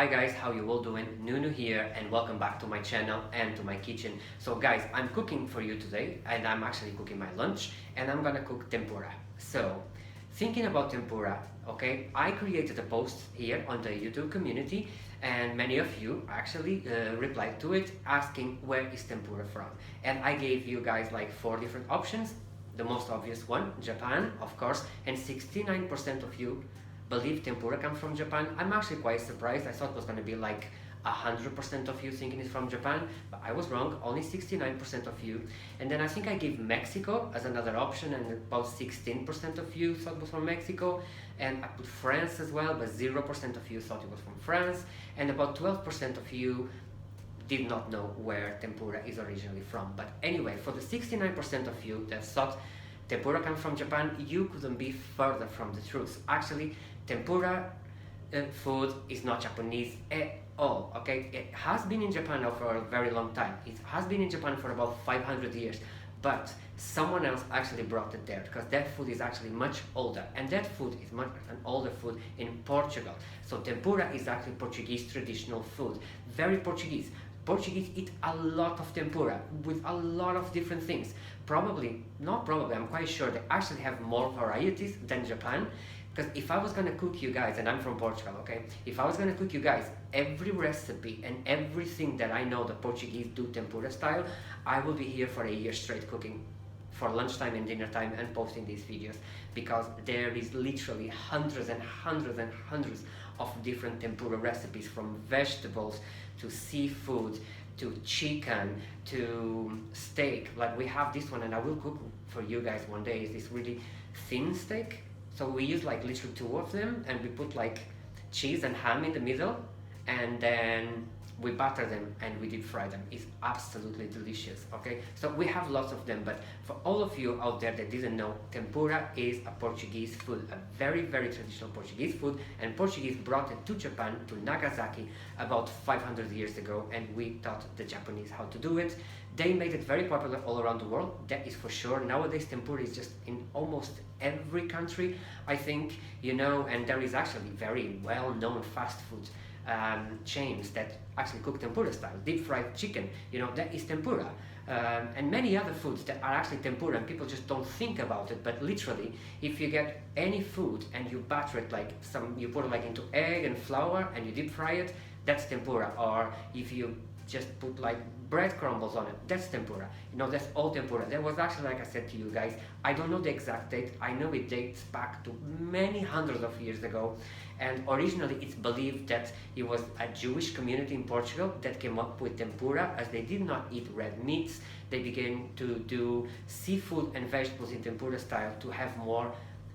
Hi guys, how you all doing? Nunu here and welcome back to my channel and to my kitchen. So guys, I'm cooking for you today and I'm actually cooking my lunch and I'm gonna cook tempura. So, thinking about tempura, okay, I created a post here on the YouTube community and many of you actually replied to it asking where is tempura from. And I gave you guys like 4 different options. The most obvious one, Japan, of course, and 69% of you believe tempura comes from Japan. I'm actually quite surprised. I thought it was going to be like 100% of you thinking it's from Japan, but I was wrong, only 69% of you. And then I think I gave Mexico as another option and about 16% of you thought it was from Mexico. And I put France as well, but 0% of you thought it was from France. And about 12% of you did not know where tempura is originally from. But anyway, for the 69% of you that thought tempura comes from Japan, you couldn't be further from the truth. Actually, tempura food is not Japanese at all, okay? It has been in Japan now for a very long time. It has been in Japan for about 500 years, but someone else actually brought it there because that food is actually much older, and that food is much an older food in Portugal. So tempura is actually Portuguese traditional food, very Portuguese. Portuguese eat a lot of tempura with a lot of different things. I'm quite sure they actually have more varieties than Japan. Because if I was gonna cook you guys, and I'm from Portugal, okay? If I was gonna cook you guys every recipe and everything that I know the Portuguese do tempura style, I will be here for a year straight cooking for lunchtime and dinner time and posting these videos, because there is literally hundreds and hundreds and hundreds of different tempura recipes, from vegetables to seafood to chicken to steak. Like we have this one, and I will cook for you guys one day, is this really thin steak. So we use like literally 2 of them, and we put like cheese and ham in the middle, and then we butter them and we deep fry them. It's absolutely delicious, okay? So we have lots of them, but for all of you out there that didn't know, tempura is a Portuguese food, a very, very traditional Portuguese food, and Portuguese brought it to Japan, to Nagasaki, about 500 years ago, and we taught the Japanese how to do it. They made it very popular all around the world, that is for sure. Nowadays tempura is just in almost every country, I think, you know, and there is actually very well-known fast food chains that actually cook tempura style. Deep fried chicken, you know, that is tempura. And many other foods that are actually tempura, and people just don't think about it, but literally, if you get any food and you batter it like you put it like into egg and flour and you deep fry it, that's tempura. Or if you just put like bread crumbles on it, that's tempura. You know, that's all tempura. That was actually, like I said to you guys, I don't know the exact date. I know it dates back to many hundreds of years ago, and originally it's believed that it was a Jewish community in Portugal that came up with tempura. As they did not eat red meats, they began to do seafood and vegetables in tempura style to have more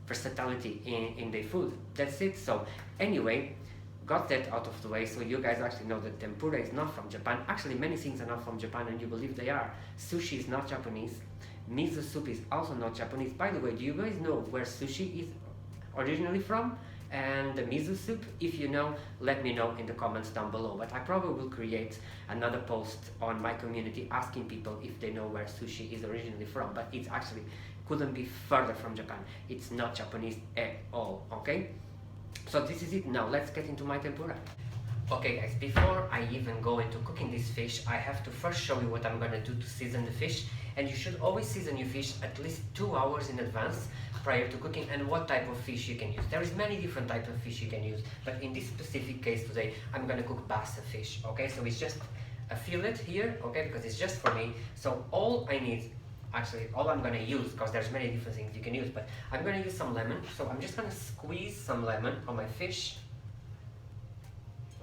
versatility in their food. That's it. So anyway, got that out of the way, so you guys actually know that tempura is not from Japan. Actually, many things are not from Japan, and you believe they are. Sushi is not Japanese. Miso soup is also not Japanese. By the way, do you guys know where sushi is originally from? And the miso soup, if you know, let me know in the comments down below. But I probably will create another post on my community asking people if they know where sushi is originally from. But it's actually couldn't be further from Japan. It's not Japanese at all, okay? So this is it. Now let's get into my tempura. Okay guys, before I even go into cooking this fish, I have to first show you what I'm gonna do to season the fish. And you should always season your fish at least 2 hours in advance prior to cooking, and what type of fish you can use. There is many different types of fish you can use, but in this specific case today, I'm gonna cook basa fish, okay? So it's just a fillet here, okay, because it's just for me. So all I need, actually all I'm gonna use, because there's many different things you can use, but I'm gonna use some lemon. So I'm just gonna squeeze some lemon on my fish,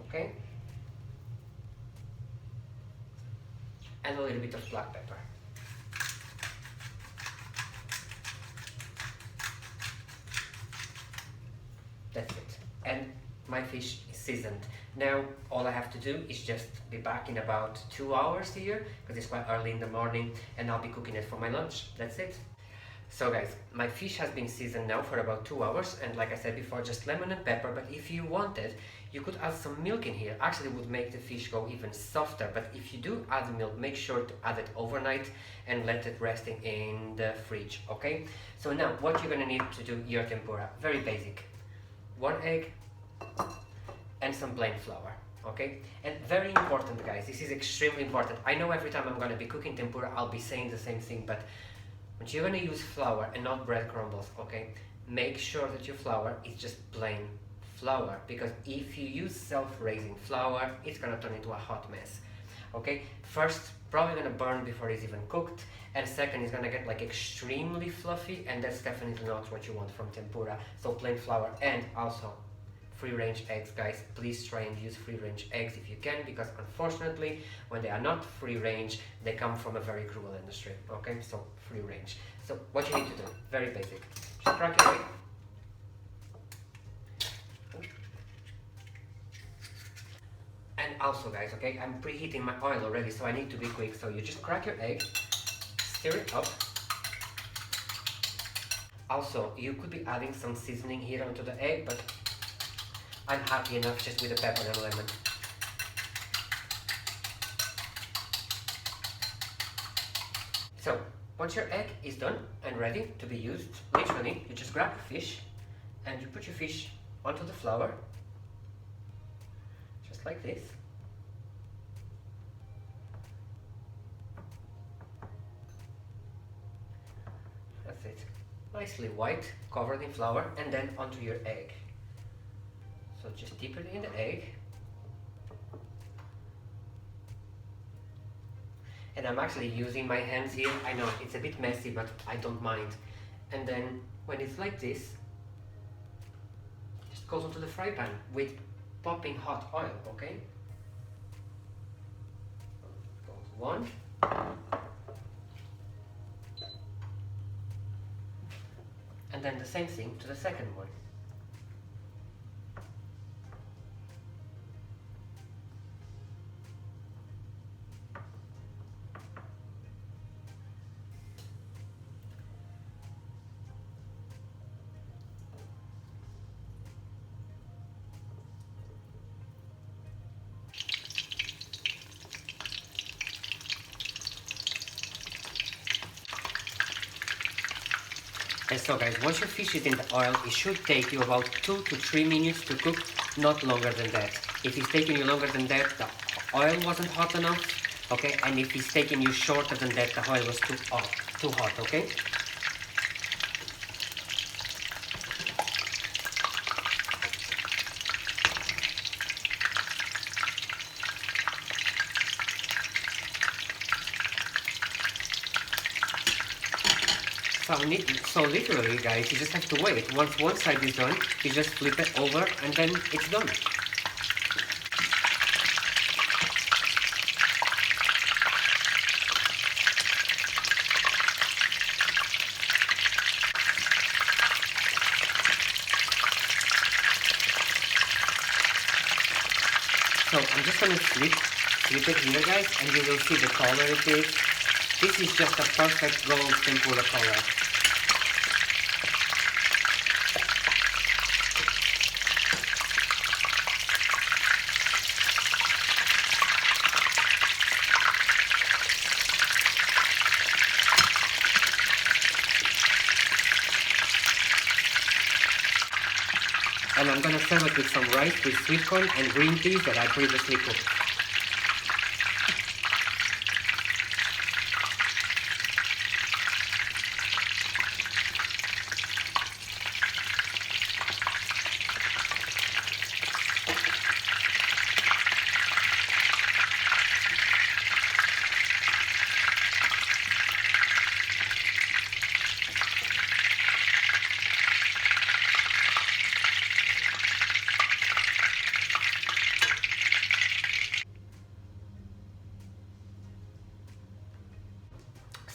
okay, and a little bit of black pepper. That's it, and my fish is seasoned. Now all I have to do is just be back in about 2 hours here, because it's quite early in the morning, and I'll be cooking it for my lunch. That's it. So guys, my fish has been seasoned now for about 2 hours, and like I said before, just lemon and pepper. But if you wanted, you could add some milk in here. Actually, it would make the fish go even softer. But if you do add milk, make sure to add it overnight and let it resting in the fridge, okay? So now what you're gonna need to do your tempura, very basic. 1 egg and some plain flour. okay? And very important, guys, this is extremely important. I know every time I'm gonna be cooking tempura, I'll be saying the same thing, but when you're gonna use flour and not bread crumbles, okay, make sure that your flour is just plain flour, because if you use self-raising flour, it's gonna turn into a hot mess, okay? First, probably gonna burn before it's even cooked, and second, it's gonna get like extremely fluffy, and that's definitely not what you want from tempura. So plain flour, and also free-range eggs, guys. Please try and use free-range eggs if you can, because unfortunately, when they are not free-range, they come from a very cruel industry, okay? So free-range. So what you need to do, very basic. Just crack your egg. And also, guys, okay, I'm preheating my oil already, so I need to be quick. So you just crack your egg, stir it up. Also, you could be adding some seasoning here onto the egg, but I'm happy enough just with the pepper and lemon. So, once your egg is done and ready to be used, literally, you just grab your fish and you put your fish onto the flour, just like this. That's it. Nicely white, covered in flour, and then onto your egg. So just dip it in the egg. And I'm actually using my hands here. I know it's a bit messy, but I don't mind. And then when it's like this, just goes onto the fry pan with popping hot oil, okay? Goes one. And then the same thing to the second one. And so guys, once your fish is in the oil, it should take you about 2 to 3 minutes to cook, not longer than that. If it's taking you longer than that, the oil wasn't hot enough, okay? And if it's taking you shorter than that, the oil was too hot, okay? So literally, guys, you just have to wait. Once one side is done, you just flip it over and then it's done. So I'm just gonna flip it here, guys, and you will see the color it is. This is just a perfect gold tempura color. And I'm gonna serve it with some rice with sweet corn and green peas that I previously cooked.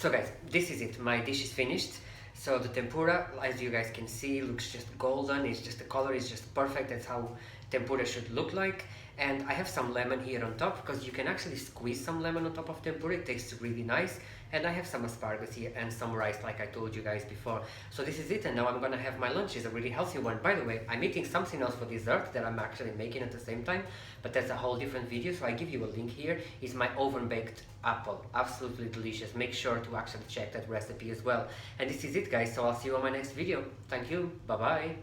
So guys, this is it. My dish is finished. So the tempura, as you guys can see, looks just golden. It's just, the color is just perfect. That's how tempura should look like. And I have some lemon here on top, because you can actually squeeze some lemon on top of tempura. It tastes really nice. And I have some asparagus here and some rice, like I told you guys before. So this is it, and now I'm gonna have my lunch. It's a really healthy one. By the way, I'm eating something else for dessert that I'm actually making at the same time, but that's a whole different video, so I give you a link here. It's my oven baked apple. Absolutely delicious. Make sure to actually check that recipe as well. And this is it, guys, so I'll see you on my next video. Thank you. Bye bye.